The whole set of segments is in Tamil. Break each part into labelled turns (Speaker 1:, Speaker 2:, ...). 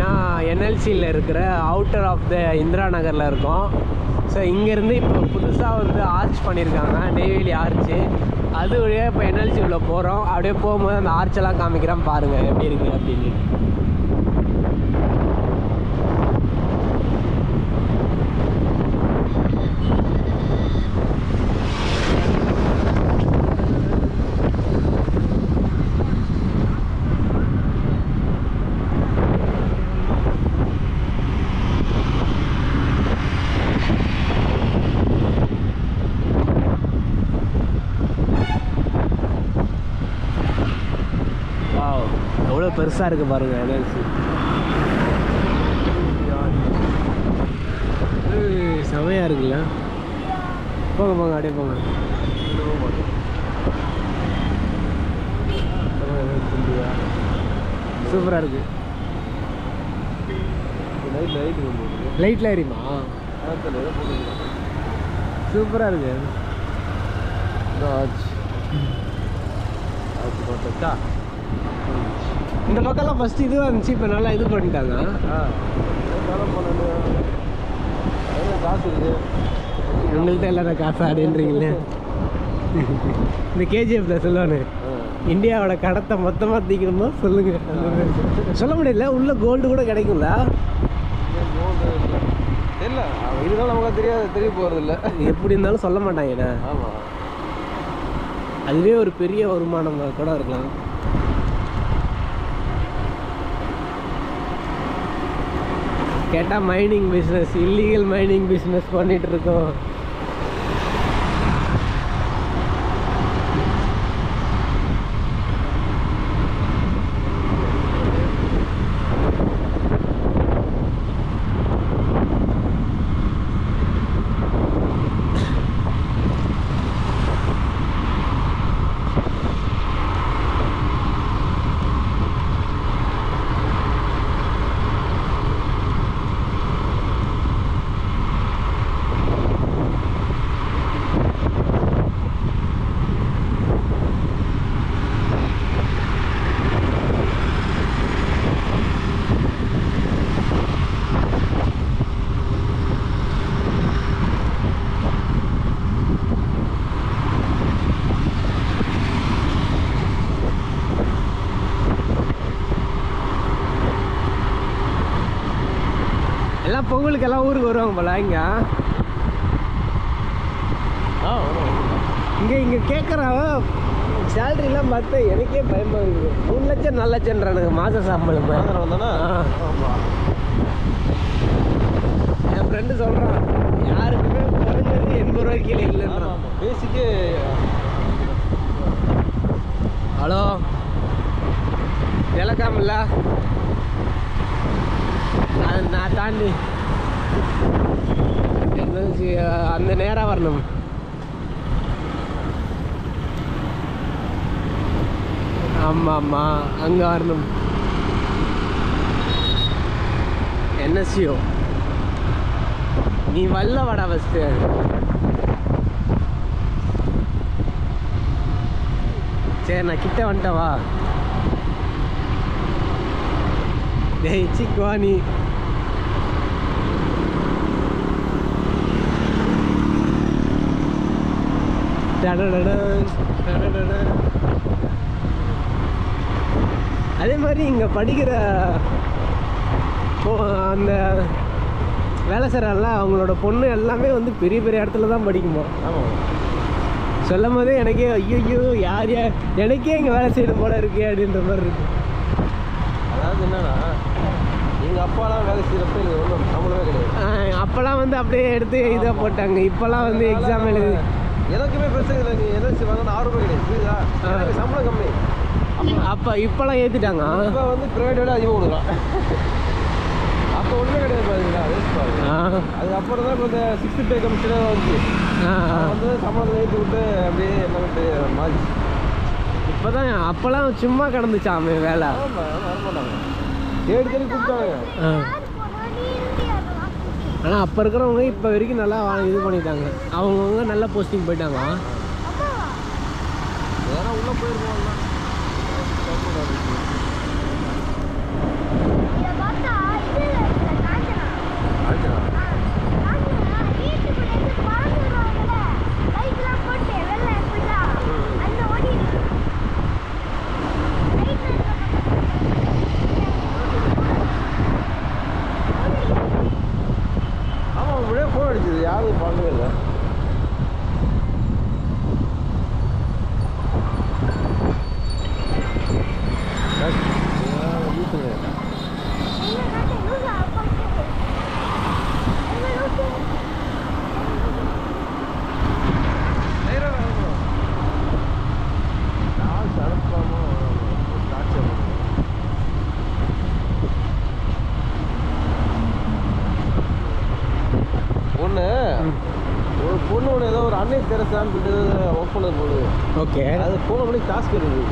Speaker 1: பார்த்தீங்கன்னா என்எல்சியில் இருக்கிற அவுட்டர் ஆஃப் த இந்திரா நகரில் இருக்கோம். ஸோ இங்கேருந்து இப்போ புதுசாக வந்து ஆர்ச் பண்ணியிருக்காங்க, நெய்வேலி ஆர்ச்சு. அது வழியாக இப்போ என்எல்சி உள்ள போகிறோம். அப்படியே போகும்போது அந்த ஆர்ச்செல்லாம் காமிக்கிறேன் பாருங்கள் எப்படி இருக்குது அப்படின்னு. எவ்வளோ பெருசாக இருக்குது பாருங்கள் என்எல்சி. செமையாக இருக்குல்ல. போங்க போங்க அப்படியே போங்க. சூப்பராக இருக்கு. லைட்டில் எரியுமா? சூப்பராக இருக்கு. இந்த பக்கம்லாம் ஃபஸ்ட்டு இதுவாக இருந்துச்சு, இப்போ நல்லா இது பண்ணிட்டாங்க.
Speaker 2: காசு இருக்குது
Speaker 1: உங்கள்கிட்ட இல்லாத காசு அப்படின்றீங்களே. இந்த கேஜிஎஃப்ல சொல்லுவானு இந்தியாவோட கடத்தை மொத்தமாக தீக்கணுமோ சொல்லுங்க. சொல்ல முடியல. உள்ள கோல்டு கூட கிடைக்குங்களா?
Speaker 2: தெரியல, இதுதான் நமக்கு தெரிய போகிறது இல்லை.
Speaker 1: எப்படி இருந்தாலும் சொல்ல மாட்டாங்கண்ணா.
Speaker 2: ஆமாம்,
Speaker 1: அதுவே ஒரு பெரிய வருமானம் கூட இருக்கலாம். கேட்டால் mining business, illegal mining business பண்ணிகிட்டு இருக்கோம். எல்லாம் பொங்கலுக்கு எல்லாம் ஊருக்கு வருவாங்க போல. இங்கே கேட்குறான் சேலரிலாம் பார்த்து எனக்கே பயமாக இருக்குது. 3 லட்சம் 4 லட்சம்ன்றானுங்க மாத சம்பளம். என் ஃப்ரெண்டு சொல்கிறான் யாருக்குமே குறைஞ்சது 80 ரூபா கீழே இல்லைன்றான்.
Speaker 2: பேசிக்கே.
Speaker 1: ஹலோ இலக்காமில்ல, அது நான் தாண்டி அந்த நேராக வரணும். ஆமாம் ஆமாம், அங்கே வரணும். என்எஸ்சிஓ நீ வல்ல வாடா ஃபஸ்ட்டு. சரி நான் கிட்ட வந்துட்டேன் வா. டேய் சிக்குவா நீ. அதே மாதிரி இங்கே படிக்கிற அந்த வேலை செய்கிறால அவங்களோட பொண்ணு எல்லாமே வந்து பெரிய பெரிய இடத்துல தான் படிக்குமா.
Speaker 2: ஆமாம்,
Speaker 1: சொல்லும் போதே எனக்கே ஐயோ யார் எனக்கே இங்கே வேலை செய்யணும் போல இருக்கே அப்படின்ற மாதிரி இருக்கு.
Speaker 2: அதாவது என்னன்னா எங்கள் அப்பாலாம் வேலை செய்கிறப்ப இது ஒன்றும் சம்பளமே கிடையாது.
Speaker 1: அப்போல்லாம் வந்து அப்படியே எடுத்து இதாக போட்டாங்க. இப்போல்லாம் வந்து எக்ஸாம் எழுதி
Speaker 2: எனக்குமே பிரச்சனை இல்லை. நீ என்எல்சி வாங்கினா 6 ரூபாய் கிடையாது, புரியுதா? எனக்கு சம்பளம் கம்மி.
Speaker 1: அப்போ இப்போல்லாம் ஏற்றிட்டாங்க.
Speaker 2: இப்போ வந்து ப்ரைவேட் விட அதிகமாக கொடுக்கலாம். அப்போ ஒன்றுமே கிடையாது பாருங்களா, வேஸ்ட் பாருங்க. அதுக்கப்புறம் தான் இப்போ இந்த 6th பே கமிஷனாக வந்துச்சு. வந்து சம்பளத்தை ஏற்றி விட்டு அப்படியே எல்லாமே மாதிரி.
Speaker 1: இப்போ தான் அப்போல்லாம் சும்மா கிடந்துச்சாமே வேலை.
Speaker 2: ஆமாம், வரமாட்டாங்க, தேடி தேடி கூப்பிட்டாங்க.
Speaker 1: ஆனால் அப்போ இருக்கிறவங்க இப்போ வரைக்கும் நல்லா இது பண்ணிட்டாங்க. அவங்கவுங்க நல்லா போஸ்டிங் போயிட்டாங்க.
Speaker 2: வேற உள்ளே போயிருக்கோம். போனது பார்க்கவே இல்லை. ஒரு பொண்ணோட ஏதோ ஒரு அன்னை தெரசான்னு சொல்லிட்டு ஒர்க் பண்ணது போது. ஓகே, அது ஃபோன் பண்ணி காசு இருக்குது.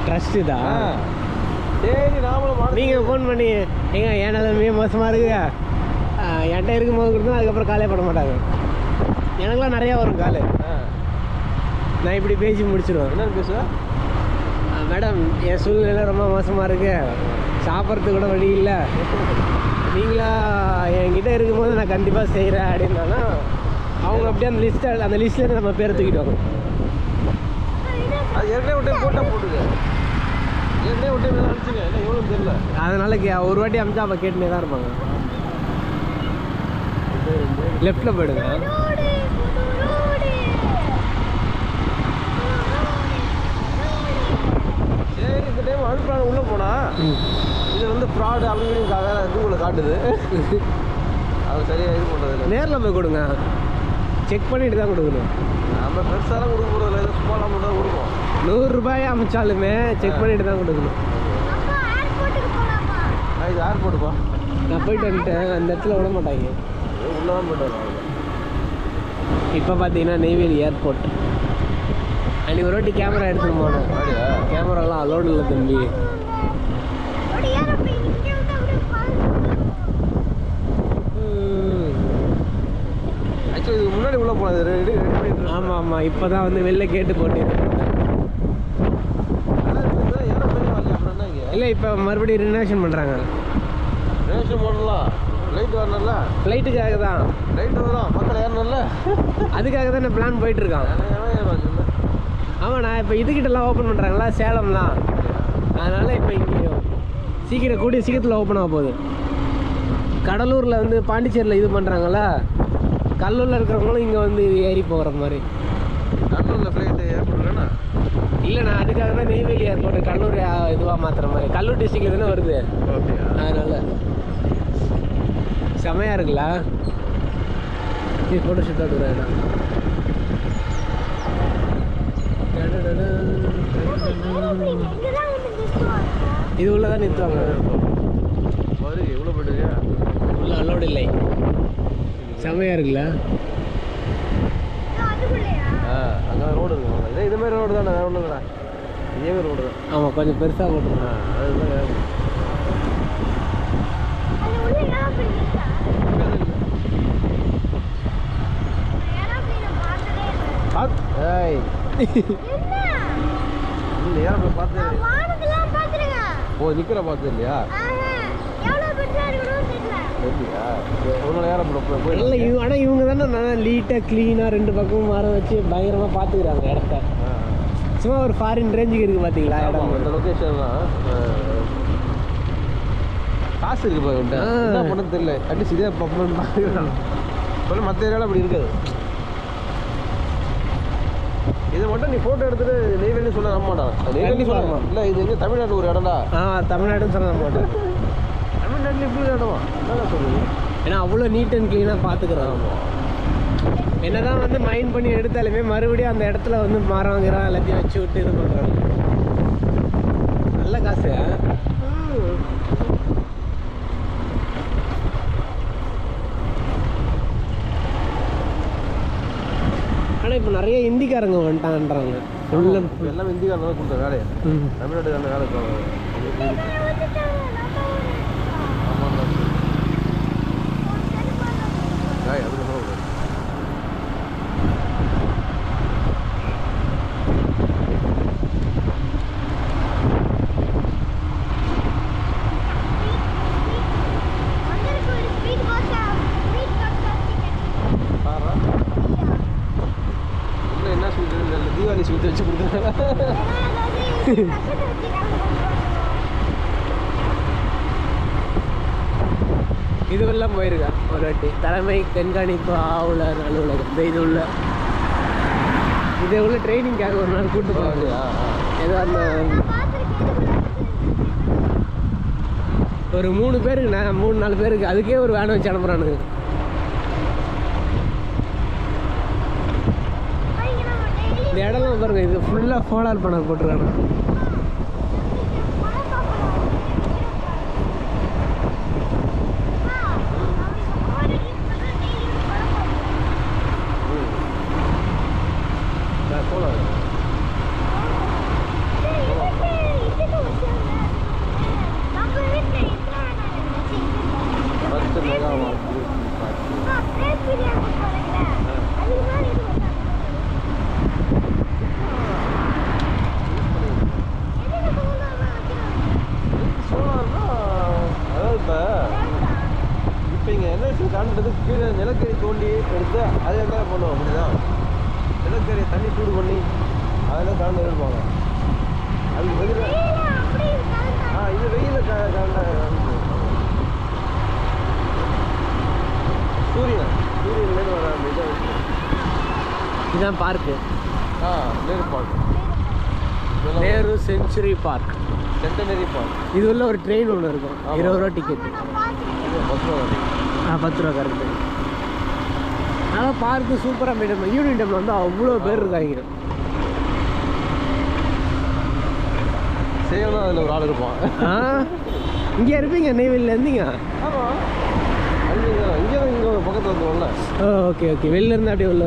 Speaker 2: ட்ரஸ்ட்டு தான். சரி, நாமளும்
Speaker 1: நீங்கள் ஃபோன் பண்ணி ஏங்க என் நிலைமையே மோசமாக இருக்குங்க, என்கிட்ட இருக்கும்போது கொடுத்தா அதுக்கப்புறம் காலே பண்ண மாட்டாங்க. எனக்குலாம் நிறையா வரும் காலு. நான் இப்படி பேசி முடிச்சிடுவேன்.
Speaker 2: என்னென்னு பேசுவேன்?
Speaker 1: மேடம் என் சூழ்நிலை ரொம்ப மோசமாக இருக்கு, சாப்பிட்றதுக்கு கூட வழி இல்லை, நீங்களா என்கிட்ட இருக்கும்போது நான் கண்டிப்பாக செய்கிறேன் அப்படின்னா அவங்க அப்படியே அந்த லிஸ்ட்லேருந்து நம்ம பேரை தூக்கிட்டு
Speaker 2: அது ஏற்கனவே விட்டு போட்டால் போட்டுங்க. ஏற்கனவே விட்டு அனுப்பிச்சுங்க, என்ன எவ்வளோ தெரியல.
Speaker 1: அதனால ஒரு வாட்டி அமிச்சா அப்போ கேட்டுனே தான் இருப்பாங்க. லெஃப்டில் போயிடுங்க.
Speaker 2: சரி, இந்த டைம் அனுப்புறாங்க உள்ளே போனால் இது வந்து ஃப்ராடு அப்படின்னு வேறு கூகுளில் காட்டுது. அது சரியாக இது பண்ணுறது.
Speaker 1: நேரில் போய் கொடுங்க, செக் பண்ணிட்டு தான் கொடுக்கணும்.
Speaker 2: நம்ம பெருசாலாம் கொடுக்க போகிறதில்ல, ஏதோ சும்மா நம்ம தான் கொடுப்போம்.
Speaker 1: 100 ரூபாய் அமைச்சாலுமே செக் பண்ணிட்டு தான் கொடுக்கணும்.
Speaker 2: இது ஏர்போர்ட்டுப்பா.
Speaker 1: நான் போயிட்டு வந்துட்டேன், அந்த இடத்துல விட மாட்டாங்க,
Speaker 2: உள்ளே தான் போய்ட்டு வரோம்.
Speaker 1: இப்போ பார்த்தீங்கன்னா நெய்வேலி ஏர்போர்ட். அன்றைக்கி ஒரு வாட்டி கேமரா எடுத்துன்னு போனேன். கேமராலாம் அலோடு இல்லை தம்பி.
Speaker 2: இதுக்கு முன்னாடி உள்ள போனது ரெடி பண்ணிட்டு.
Speaker 1: ஆமாம் ஆமாம், இப்போ தான் வந்து வெளில கேட்டு போட்டு. இல்லை, இப்போ மறுபடியும் ரினோவேஷன் பண்ணுறாங்க.
Speaker 2: ரினோவேஷன் பண்ணலாம், லைட் வரணும்ல.
Speaker 1: ஃப்ளைட்டுக்காக தான்.
Speaker 2: லைட் வரும், மக்கள் ஏறணும்ல, அதுக்காக
Speaker 1: தான் நான் பிளான் போயிட்டுருக்கான். ஆமாம், நான் இப்போ இதுக்கிட்டலாம் ஓப்பன் பண்ணுறாங்களா சேலம்லாம், அதனால் இப்போ இங்கே சீக்கிரம் கூடிய சீக்கிரத்தில் ஓப்பன் ஆக போகுது. கடலூரில் வந்து பாண்டிச்சேரியில் இது பண்ணுறாங்களா, கல்லூரில் இருக்கிறவங்களும் இங்கே வந்து ஏறி போகிற மாதிரி.
Speaker 2: கடலூரில் ஃப்ளைட்டு ஏற்படுறேன்னா
Speaker 1: இல்லை, நான் அதுக்காக தான் நெய்வேலி ஏர்போர்ட்டு கடலூர் இதுவாக மாற்றுற மாதிரி. கடலூர் டிஸ்ட்ரிக்டில் தானே வருது, அதனால் செமையாக இருக்குல்ல. இது ஃபோட்டோ ஷூட் எடுக்கிறேன். இது உள்ள தான் நிறுத்துவாங்க.
Speaker 2: எவ்வளோ போயிட்டு
Speaker 1: உள்ள அலோடு இல்லை. செமையாக இருக்குல்ல.
Speaker 2: அங்கே ரோடு இருக்குங்க. இது மாதிரி ரோடு தானே, வேறு ஒன்றும் இல்லை, இதே மாதிரி ரோடு தான்.
Speaker 1: ஆமாம், கொஞ்சம் பெருசாக போட்டுருங்க.
Speaker 2: அதுதான் ஏரோப்ளேன் பார்த்து. ஓ, நிற்கிற பார்த்து இல்லையா?
Speaker 1: ஆனால் இவங்க தானே நல்லா நீட்டாக க்ளீனாக 2 பக்கமும் மரம் வச்சு பயங்கரமாக பார்த்துக்கிறாங்க இடத்த. சும்மா ஒரு ஃபாரின் ரேஞ்சுக்கு இருக்குது பார்த்தீங்களா இடம்.
Speaker 2: இந்த லொக்கேஷன்லாம் காசு இருக்கு போய் என்ன பண்ண தெரியல. அட்லீஸ்ட் இதே பப்பன் பார்க்குறாங்க. இப்போ மற்ற ஏரியாவில் அப்படி இருக்காது. இது மட்டும் நீ ஃபோட்டோ எடுத்துட்டு நெய்வேலி சொல்ல நம்ப மாட்டான். நெய்வேலி சொல்லலாம் இல்லை, இது எங்கே தமிழ்நாட்டில் ஒரு இடம்டா.
Speaker 1: தமிழ்நாடுன்னு சொல்ல நம்ப மாட்டேன்.
Speaker 2: தமிழ்நாட்டில் இப்படி இடமா என்ன சொல்லுது?
Speaker 1: ஏன்னா அவ்வளோ நீட் அண்ட் க்ளீனாக பார்த்துக்குறாங்க. என்ன தான் வந்து மைண்ட் பண்ணி எடுத்தாலுமே மறுபடியும் அந்த இடத்துல வந்து மரம் கிரம் எல்லாத்தையும் வச்சு விட்டு இது பண்ணுறாங்க. நல்ல காசு. ஆனால் இப்போ நிறைய ஹிந்திக்காரங்க வந்துட்டாங்கன்றாங்க.
Speaker 2: எல்லாம் ஹிந்திக்காரங்க கொடுத்த வேலையை தமிழ்நாட்டுக்கான வேலை இருக்காங்க. என்ன ஸ்வீட் தீபாவளி ஸ்வீட் வச்சு கொடுத்துருக்காங்க.
Speaker 1: இதுவெல்லாம் போயிருக்கேன் ஒரு வாட்டி. தலைமை கண்காணிப்பு ஆவலர் அலுவலகம் இது உள்ள ட்ரைனிங்காக ஒரு நாள் கூப்பிட்டு போவாங்க. ஏதோ அந்த ஒரு 3 பேருக்கு 3-4 பேருக்கு அதுக்கே ஒரு வேனை வச்சு அனுப்புகிறானுங்க. இந்த இடம்லாம் பாருங்க, இது ஃபுல்லாக சோலார் பேனல் போட்டிருக்காங்க.
Speaker 2: கீழே நிலக்கரி தோண்டி எடுத்து அதை என்ன பண்ணுவோம் அப்படிதான். நிலக்கரி தண்ணி சூடு பண்ணி அதெல்லாம் கலந்து எடுப்பாங்க. அது வெயில் இது வெயில சூரியன்லேருந்து வர அந்த இதை வச்சு
Speaker 1: இதுதான் park.
Speaker 2: Nehru park,
Speaker 1: Nehru century park,
Speaker 2: centenary park.
Speaker 1: இது உள்ள ஒரு ட்ரெயின் ஒன்று இருக்கும். 20 ரூபா டிக்கெட்டு.
Speaker 2: 10 ரூபா.
Speaker 1: 10 ரூபா கரெக்டு. ஆனால் பார்க்கு சூப்பராக மெயின்டைன். ஈவினிங் டைமில் வந்து அவ்வளோ பேர் இருக்காங்க.
Speaker 2: செய்யணும் அதில் ஒரு ஆள் இருப்பான்.
Speaker 1: இங்கே இருப்பீங்க நெய்வேலியில் இருந்தீங்க?
Speaker 2: ஆமாம், இங்கே ஒரு பக்கத்தில் வந்துடும்ல.
Speaker 1: Okay okay. வெளில இருந்து அப்படியே உள்ள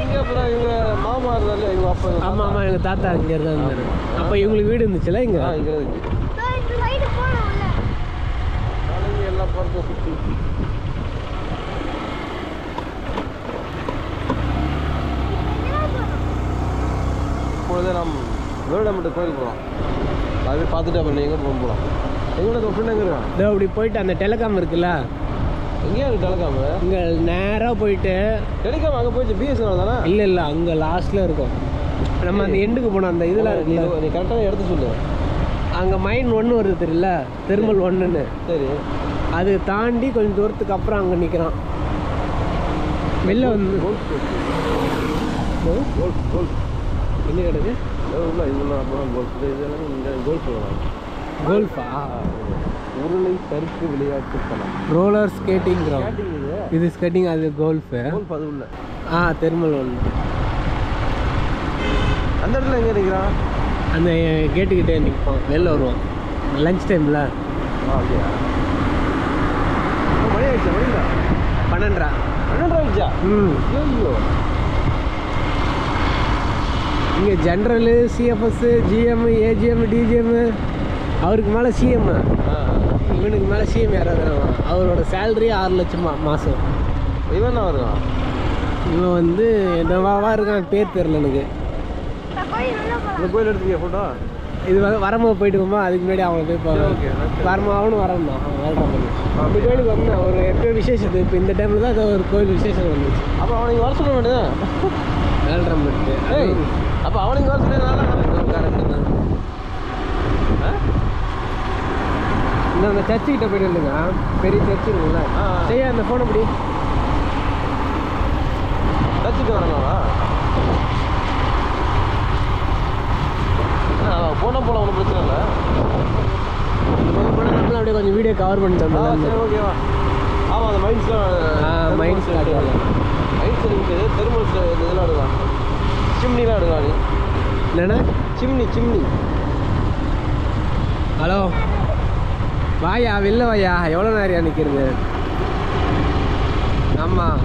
Speaker 2: இங்கே அப்புறம் எங்கள் மாமா இருந்தாலும் எங்கள் அப்பா.
Speaker 1: ஆமாம் ஆமாம், எங்கள் தாத்தா இங்கே இருந்தா இருந்தாரு. அப்போ இவங்களுக்கு வீடு இருந்துச்சுல இங்கே?
Speaker 2: இங்கே இருந்துச்சு. எல்லாம் பார்க்க சுற்றி இப்பொழுது நாம் வேடமட்டு கோயில் போகலாம். அது பார்த்துட்டு அப்புறம் நீங்கள் போகலாம். எங்களோட ஃப்ரெண்ட் எங்கே இருக்கான்?
Speaker 1: இதோ அப்படி போயிட்டு அந்த டெலிகாம் இருக்குல்ல,
Speaker 2: எங்கேயா இருக்குது டெலிகாம்?
Speaker 1: இங்கே நேராக போயிட்டு
Speaker 2: டெலிகாம் அங்கே போயிட்டு பிஎஸ்என்எல் தானே?
Speaker 1: இல்லை அங்கே லாஸ்ட்டில் இருக்கும். நம்ம அந்த எண்டுக்கு போனோம், அந்த இதெல்லாம் இருக்குல்ல.
Speaker 2: நீ கரெக்டாக எடுத்து சொல்லு.
Speaker 1: அங்கே மைன் 1 வருது தெரியல, தெர்மல் 1ன்னு.
Speaker 2: சரி, அது
Speaker 1: தாண்டி கொஞ்சம் தூரத்துக்கு அப்புறம் அங்கே நிற்கிறான். வெளில வந்து என்ன கிடக்கு? கோல்ஃபா?
Speaker 2: உருளை சறுக்கு விளையாட்டு தளம்,
Speaker 1: ரோலர் ஸ்கேட்டிங் கிரவுண்ட். இது ஸ்கேட்டிங், அது கோல்ஃபு.
Speaker 2: அது உள்ள
Speaker 1: தெர்மல் 1.
Speaker 2: அந்த இடத்துல எங்கே இருக்கிறான்?
Speaker 1: அந்த கேட்டுக்கிட்டே நிற்போம். வெளில வருவோம் லஞ்ச் டைமில்.
Speaker 2: அப்படியா? மணி ஆயிடுச்சா? மணிங்களா
Speaker 1: 12:30
Speaker 2: ஆயிடுச்சா? ஐயோ,
Speaker 1: இங்கே general, CFS, GM, AGM, DGM, அவருக்கு மேலே சிஎம், இவனுக்கு மேலே சிஎம் யாராவது. அவரோட சேலரி 6 லட்சமா மாதம்.
Speaker 2: இவன் தான் வருவான்.
Speaker 1: இவன் வந்து என்னவாவா இருக்கான், பேர் தெரில எனக்கு.
Speaker 2: இந்த கோயில் எடுத்துக்கிய ஃபோட்டோ.
Speaker 1: இது வரும்போது போயிட்டு போமா, அதுக்கு முன்னாடி அவனை போய்
Speaker 2: ஓகே
Speaker 1: வரும்போது அவனும் வரணும். வெல்கம் பண்ணி அந்த கோயிலுக்கு வந்தேன். ஒரு எப்போ விசேஷத்து, இப்போ இந்த டைமில் தான் ஒரு கோயில் விசேஷம் வந்துச்சு.
Speaker 2: அப்போ அவனுக்கு வர சொல்ல வேண்டியதான்.
Speaker 1: வேல்ரம் பண்ணிட்டு.
Speaker 2: அப்போ அவனுக்கு வர சொல்லிடுறாங்க.
Speaker 1: கரெக்டு தான். இந்த அந்த சர்ச்சுக்கிட்ட போயிட்டு இல்லைங்க, பெரிய சர்ச்சு இருக்குல்ல, செய்ய அந்த ஃபோனை அப்படி
Speaker 2: சர்ச்சுக்கு வரணும்வா? போனால் போல ஒன்றும் பிரச்சனை இல்லை.
Speaker 1: நம்மளும் அப்படியே கொஞ்சம் வீடியோ கவர் பண்ணிட்டு வந்தோம்.
Speaker 2: சரி, ஓகேவா? ஆமாம், அந்த மைண்ட்ஸ்லாம்
Speaker 1: மைண்ட்ஸ்
Speaker 2: மைண்ட்ஸ் இருக்குது. தெருமல் இதெல்லாம் எடுக்கலாம், சிம்னிலாம் எடுக்கலாம். நீ
Speaker 1: என்னண்ணா?
Speaker 2: சிம்னி.
Speaker 1: ஹலோ, வாயா வெளில வாயா. எவ்வளோ நேரம் நிற்கிறது? ஆமாம்,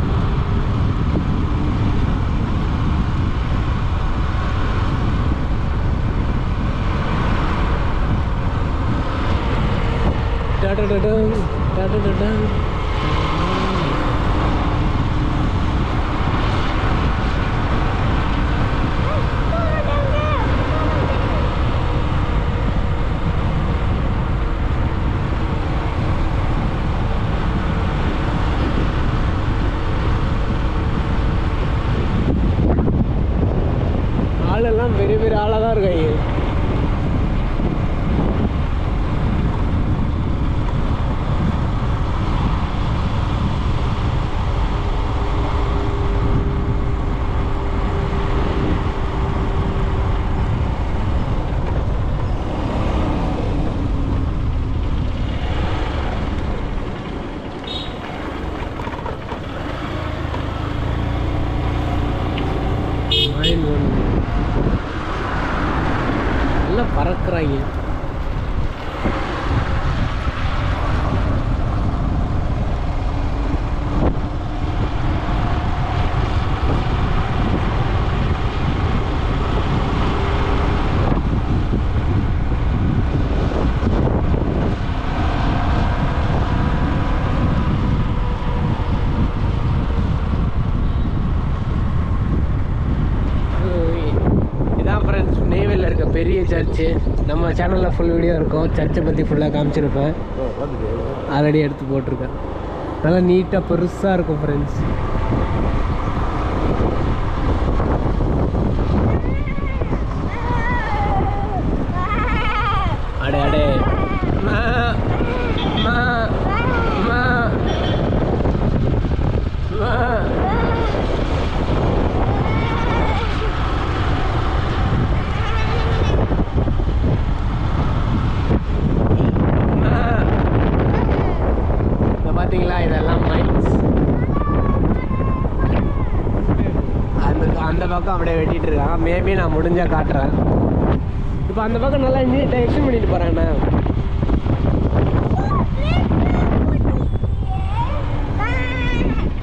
Speaker 1: ஆளெல்லாம் பெரிய பெரிய ஆளாக தான் இருக்காங்க. சர்ச்சு. நம்ம சேனலில் ஃபுல் வீடியோ இருக்கும், சர்ச்சை பற்றி ஃபுல்லாக காமிச்சிருப்பேன். ஆல்ரெடி எடுத்து போட்டிருக்கேன். நல்லா நீட்டாக பெருசாக இருக்கும் ஃப்ரெண்ட்ஸ். அடே அடே பார்த்தீங்களா, இதெல்லாம் மைன்ஸ். அந்த பக்கம் அப்படியே வெட்டிட்டு இருக்காங்க. மேபி நான் முடிஞ்சா காட்டுறேன். இப்போ அந்த பக்கம் நல்லா நீட்டாக எக்ஸ்டெண்ட் பண்ணிட்டு போகிறேண்ணே.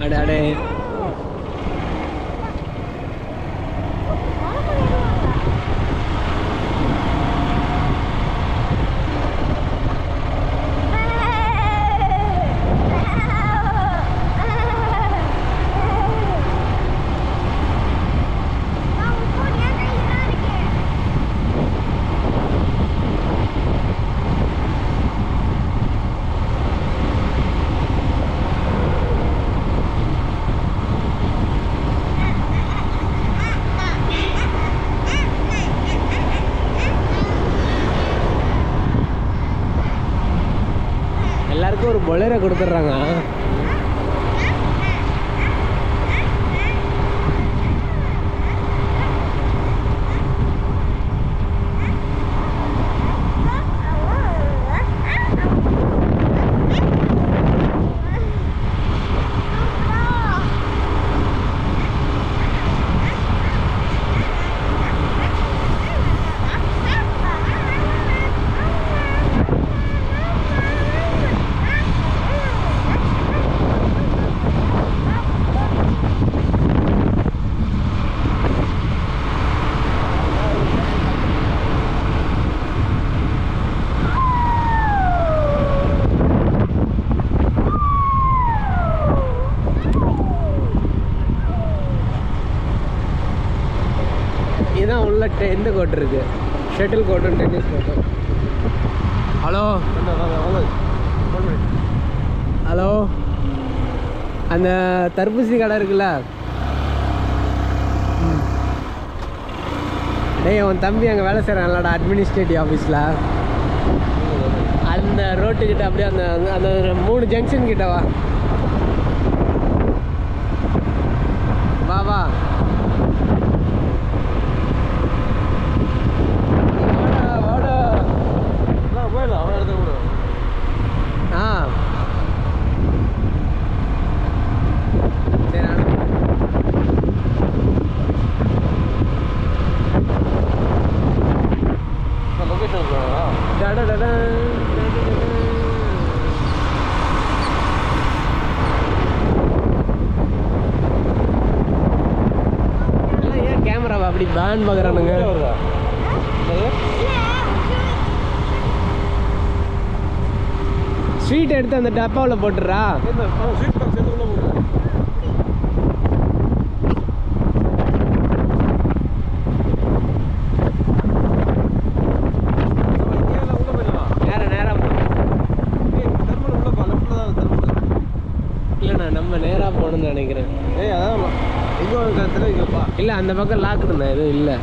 Speaker 1: அடே அடே எல்லாருக்கும் ஒரு பொலேரோ கொடுத்துட்றாங்க. இதுதான் உள்ள இந்த கோர்ட் இருக்கு, ஷட்டில் கோர்ட்டும் டென்னிஸ் கோர்ட்டும். ஹலோ ஹலோ, அந்த தர்பூசணி கடை இருக்குல்ல, டேய் உன் தம்பி அங்கே வேலை செய்கிறான்லடா அட்மினிஸ்ட்ரேட்டிவ் ஆஃபீஸில், அந்த ரோட்டுக்கிட்ட அப்படியே அந்த அந்த 3 ஜங்ஷன் கிட்ட வா வா வா. கேமராவை அப்படி பேன் பார்க்குறானுங்க. ஸ்வீட் எடுத்து அந்த டப்பாவில் போட்டுறா. இல்லைண்ணா நம்ம நேராக போகணும்னு நினைக்கிறேன். இல்லை அந்த பக்கம் லாக்குதுண்ணா, எதுவும் இல்லை.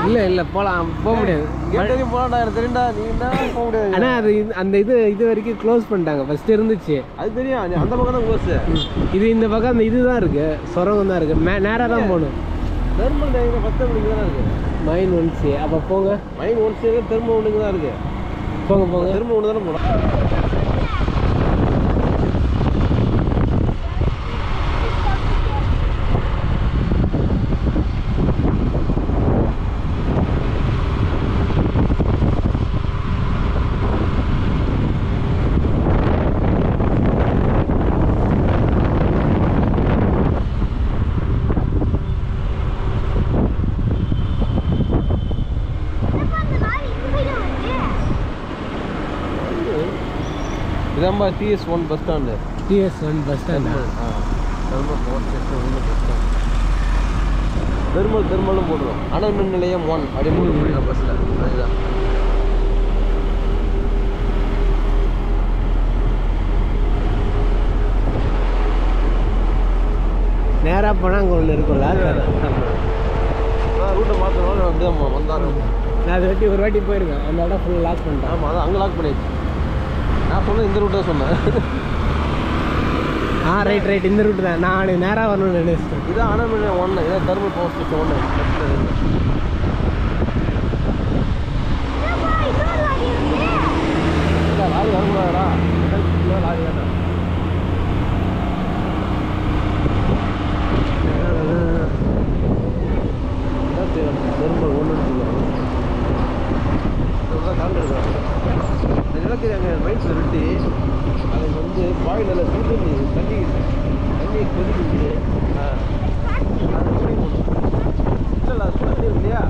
Speaker 1: இல்லை இல்லை போகலாம், போக முடியாது. ஆனால் அது அந்த இது வரைக்கும் க்ளோஸ் பண்ணிட்டாங்க. ஃபர்ஸ்ட் இருந்துச்சு,
Speaker 2: அது தெரியும், அந்த பக்கம் தான் க்ளோஸ்.
Speaker 1: இது இந்த பக்கம் அந்த இதுதான் இருக்கு, சுரங்கம் தான் இருக்கு, நேராக தான் போகணும்.
Speaker 2: தெர்மல் 10 மணிக்கு தான் இருக்கு.
Speaker 1: மைன் 1C. அப்போ போங்க,
Speaker 2: மைன் 1C தெர்மல் 1க்கு தான் இருக்கு.
Speaker 1: போங்க போங்க,
Speaker 2: தெர்மல் 1 தானே போகணும். இதாம்பா TS1 bus stand.
Speaker 1: TS1 bus stand.
Speaker 2: ரொம்ப பவர் ஸ்டேஷன் உள்ள பஸ் ஸ்டாண்ட். தெர்மலும் போட்டுரும். அனல் மின் நிலையம் 1 அப்படி போட்டு பஸ்ஸில். அதுதான்
Speaker 1: நேராக போனால் அங்கே ஒன்று இருக்கும்ல.
Speaker 2: ரூட்டை மாற்றணும் அப்படி தான் வந்தாங்க.
Speaker 1: நான் அதை வாட்டி ஒரு வாட்டி போயிருக்கேன். அந்த இடம் ஃபுல்லாக லாக் பண்ணிட்டேன்.
Speaker 2: ஆமாம், அதான் அங்கே லாக் பண்ணிடுச்சு. நான் சொன்னேன் இந்த ரூட்டை சொன்னேன்.
Speaker 1: ரைட் இந்த ரூட்டு தான். நான் நேராக வரணும்னு நினைச்சிட்டேன்.
Speaker 2: இதான் அனல் மின் நிலையம் 1, இதான் தெர்மல் பவர் ஸ்டேஷன் 1. லாரி வரக்கூடாதா? லாரி வேண்டாம். தெர்மல் 1 கலந்து எடுக்கிறாங்க. இந்த நிலக்கரி அங்கே மைண்ட்ஸில் வெட்டி அதுக்கு வந்து பாயிலில் சுடு தண்ணி கொதிக்குது. அதை குடி போடணும். இல்லை அது சுட தண்ணி இல்லையா?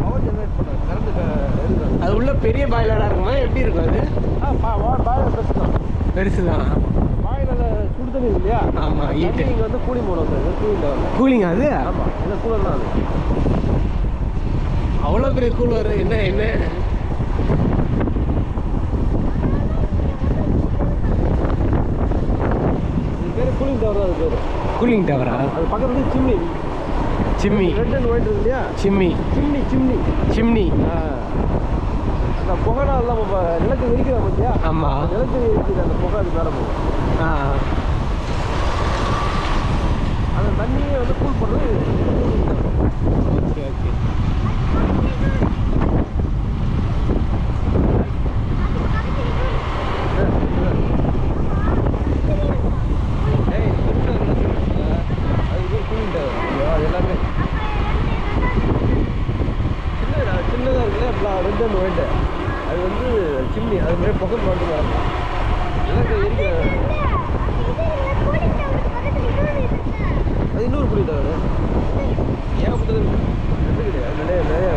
Speaker 2: பவர் ஜென்ரேட் பண்ண கரண்ட் எடுக்கிறாங்க.
Speaker 1: அது உள்ள பெரிய பாய்லராக இருக்குமா? எப்படி இருக்கும் அது?
Speaker 2: பாயிலர் பெருசு தான்.
Speaker 1: பெருசு தான்.
Speaker 2: பாயிலில் சுடு தண்ணி இல்லையா?
Speaker 1: ஆமாம்.
Speaker 2: இங்கே வந்து கூலிங் மோட் வந்து கூலிங் லெவல்.
Speaker 1: கூலிங் அது?
Speaker 2: ஆமாம், இல்லை கூலர் தான் அது.
Speaker 1: அவ்வளோ பெரிய கூலர். என்ன
Speaker 2: இது பேர் கூலிங் டவர் தான். அது பேர்
Speaker 1: கூலிங் டவரா?
Speaker 2: அது பக்கத்துல சிம்னி. ரெட் அண்ட் ஒயிட் இருக்கு இல்லையா? சிம்னி. அந்த புகைனா எல்லாம் நம்ம நிலத்தை எரிக்கிறோம் பார்த்தியா?
Speaker 1: ஆமாம்.
Speaker 2: நிலத்தை எரிக்கிற அந்த புகை அது மேலே போகும். அந்த தண்ணியை வந்து கூல் பண்ணுறது.
Speaker 1: ஓகே.
Speaker 2: அது கூலிங் டவர். அது எல்லாமே சின்னதாக இருக்குல்ல, ரெட் அண்ட் ஒயிட். அது வந்து சிம்னி. அது மாதிரி புகை மட்டும் வரலாம். நிலத்தை எரிக்கிற அது இன்னொரு கூலிங் டவர். ஏகப்பட்டது ரெண்டு கிடையாது, நிறைய.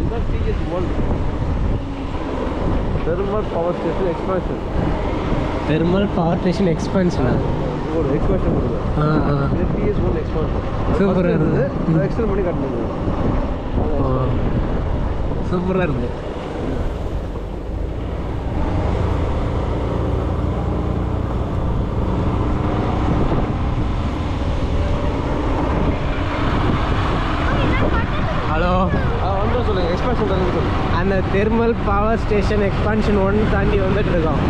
Speaker 2: இதுதான் TS1 thermal power station expansion.
Speaker 1: Thermal power station எக்ஸ்பான்ஷனா?
Speaker 2: ஒரு எக்ஸ்பான்ஷன் கொடுங்க. இது TS1 எக்ஸ்பான்ஷன்.
Speaker 1: சூப்பராக இருக்குது.
Speaker 2: எக்ஸ்டெண்ட் பண்ணி காட்டுங்க.
Speaker 1: சூப்பராக இருக்குது. ஹலோ,
Speaker 2: வந்து சொல்லுங்கள். எக்ஸ்பான்ஷன் சொல்லுங்கள்.
Speaker 1: அந்த தெர்மல் பவர் ஸ்டேஷன் எக்ஸ்பான்ஷன் 1 தாண்டி வந்துட்டு இருக்கோம்.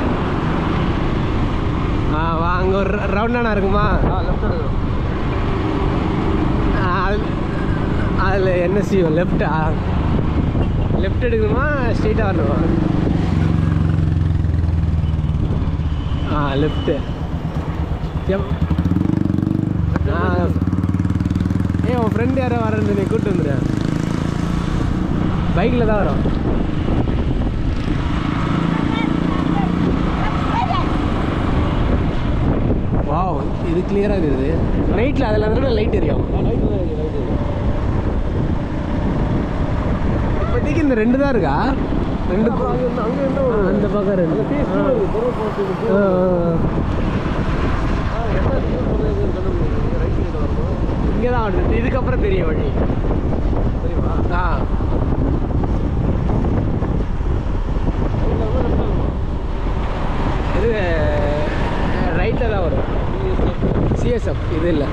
Speaker 1: அங்கே ஒரு ரவுண்டானா இருக்குமா?
Speaker 2: லெஃப்ட் எடுக்கணும்.
Speaker 1: அதில் என்ன செய்யும்? லெஃப்ட் எடுக்கணுமா ஸ்ட்ரெயிட்டாக வரணுமா? லெஃப்ட்டு. உன் ஃப்ரெண்டு யாரோ வரேன்னு நீ கூப்பிட்டு வந்துடுறேன். பைக்கில் தான் வரும். வாவ், இது கிளியராக இருக்குது. நைட்டில் அதில் வந்து லைட் எரியும். இப்போதைக்கு இந்த 2 தான் இருக்கா? 2
Speaker 2: அங்கே என்ன ஒரு
Speaker 1: அந்த பக்கம் 2. இங்கே தான் வருது. இதுக்கப்புறம் தெரிய வழி தெரியுமா? இது ரைட்டில் தான் வரும். CSF இது இல்லை.